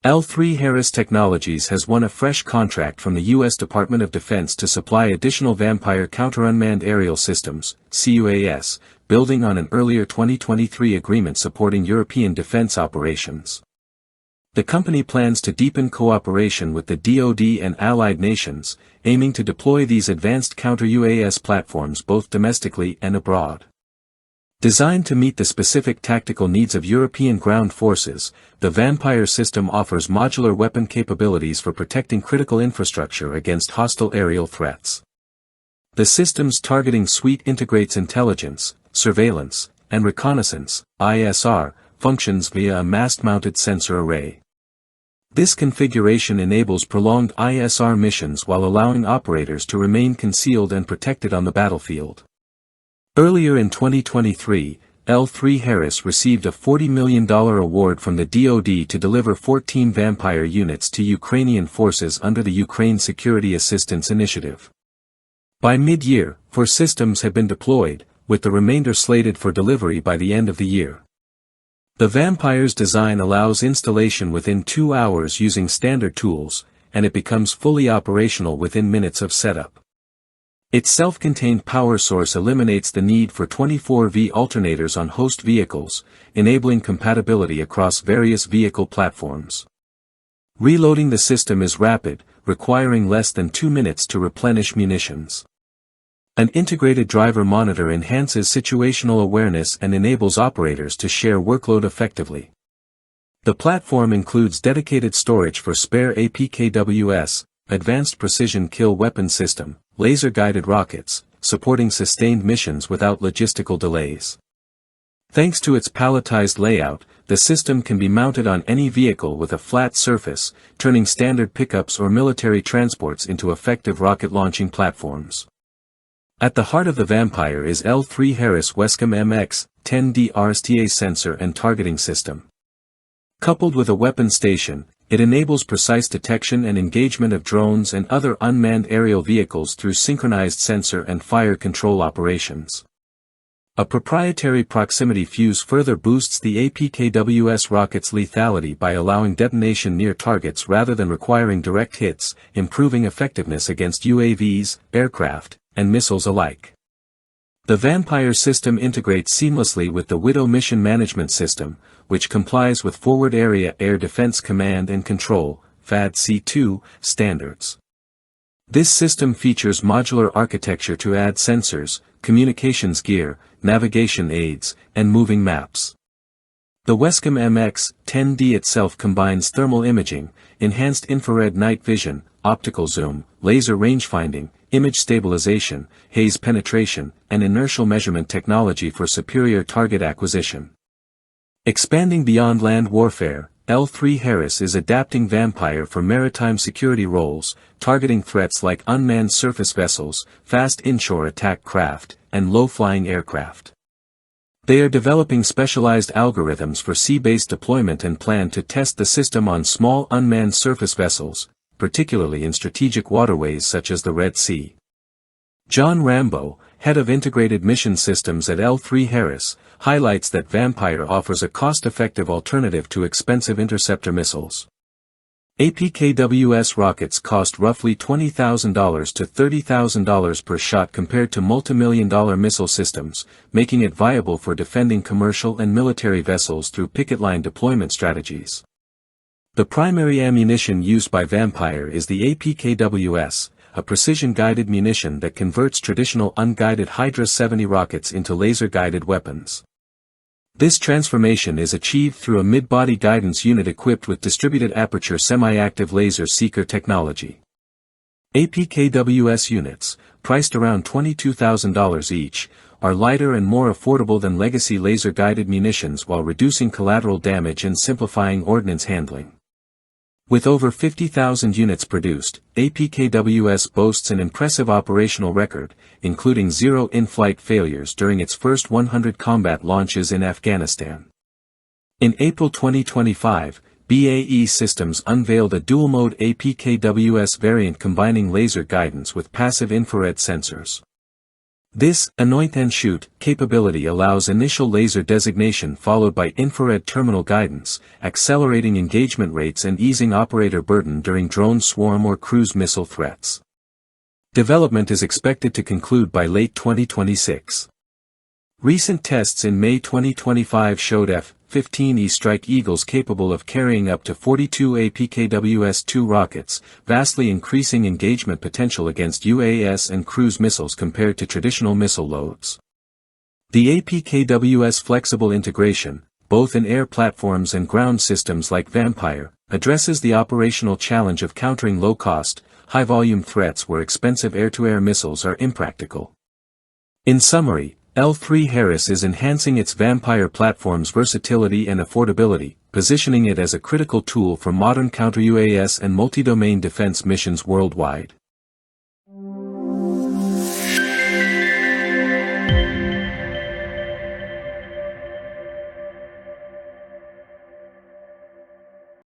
L3Harris Technologies has won a fresh contract from the U.S. Department of Defense to supply additional Vampire counter-unmanned aerial systems, CUAS, building on an earlier 2023 agreement supporting European defense operations. The company plans to deepen cooperation with the DoD and allied nations, aiming to deploy these advanced counter-UAS platforms both domestically and abroad. Designed to meet the specific tactical needs of European ground forces, the Vampire system offers modular weapon capabilities for protecting critical infrastructure against hostile aerial threats. The system's targeting suite integrates intelligence, surveillance, and reconnaissance, ISR, functions via a mast-mounted sensor array. This configuration enables prolonged ISR missions while allowing operators to remain concealed and protected on the battlefield. Earlier in 2023, L3Harris received a $40 million award from the DoD to deliver 14 Vampire units to Ukrainian forces under the Ukraine Security Assistance Initiative. By mid-year, 4 systems had been deployed, with the remainder slated for delivery by the end of the year. The Vampire's design allows installation within 2 hours using standard tools, and it becomes fully operational within minutes of setup. Its self-contained power source eliminates the need for 24V alternators on host vehicles, enabling compatibility across various vehicle platforms. Reloading the system is rapid, requiring less than 2 minutes to replenish munitions. An integrated driver monitor enhances situational awareness and enables operators to share workload effectively. The platform includes dedicated storage for spare APKWS, Advanced Precision Kill Weapon System, laser-guided rockets, supporting sustained missions without logistical delays. Thanks to its palletized layout, the system can be mounted on any vehicle with a flat surface, turning standard pickups or military transports into effective rocket launching platforms. At the heart of the Vampire is L3Harris Wescom MX-10D RSTA sensor and targeting system. Coupled with a weapon station, it enables precise detection and engagement of drones and other unmanned aerial vehicles through synchronized sensor and fire control operations. A proprietary proximity fuse further boosts the APKWS rocket's lethality by allowing detonation near targets rather than requiring direct hits, improving effectiveness against UAVs, aircraft, and missiles alike. The Vampire system integrates seamlessly with the Widow Mission Management System, which complies with Forward Area Air Defense Command and Control, FAD-C2, standards. This system features modular architecture to add sensors, communications gear, navigation aids, and moving maps. The Wescom MX-10D itself combines thermal imaging, enhanced infrared night vision, optical zoom, laser rangefinding, image stabilization, haze penetration, and inertial measurement technology for superior target acquisition. Expanding beyond land warfare, L3Harris is adapting Vampire for maritime security roles, targeting threats like unmanned surface vessels, fast inshore attack craft, and low-flying aircraft. They are developing specialized algorithms for sea-based deployment and plan to test the system on small unmanned surface vessels, particularly in strategic waterways such as the Red Sea. John Rambo, head of Integrated Mission Systems at L3Harris, highlights that Vampire offers a cost-effective alternative to expensive interceptor missiles. APKWS rockets cost roughly $20,000 to $30,000 per shot compared to multi-million-dollar missile systems, making it viable for defending commercial and military vessels through picket line deployment strategies. The primary ammunition used by Vampire is the APKWS, a precision-guided munition that converts traditional unguided Hydra 70 rockets into laser-guided weapons. This transformation is achieved through a mid-body guidance unit equipped with distributed aperture semi-active laser seeker technology. APKWS units, priced around $22,000 each, are lighter and more affordable than legacy laser-guided munitions while reducing collateral damage and simplifying ordnance handling. With over 50,000 units produced, APKWS boasts an impressive operational record, including 0 in-flight failures during its first 100 combat launches in Afghanistan. In April 2025, BAE Systems unveiled a dual-mode APKWS variant combining laser guidance with passive infrared sensors. This anoint and shoot capability allows initial laser designation followed by infrared terminal guidance, accelerating engagement rates and easing operator burden during drone swarm or cruise missile threats. Development is expected to conclude by late 2026. Recent tests in May 2025 showed F-15E Strike Eagles capable of carrying up to 42 APKWS-2 rockets, vastly increasing engagement potential against UAS and cruise missiles compared to traditional missile loads. The APKWS flexible integration, both in air platforms and ground systems like Vampire, addresses the operational challenge of countering low-cost, high-volume threats where expensive air-to-air missiles are impractical. In summary, L3Harris is enhancing its Vampire platform's versatility and affordability, positioning it as a critical tool for modern counter-UAS and multi-domain defense missions worldwide.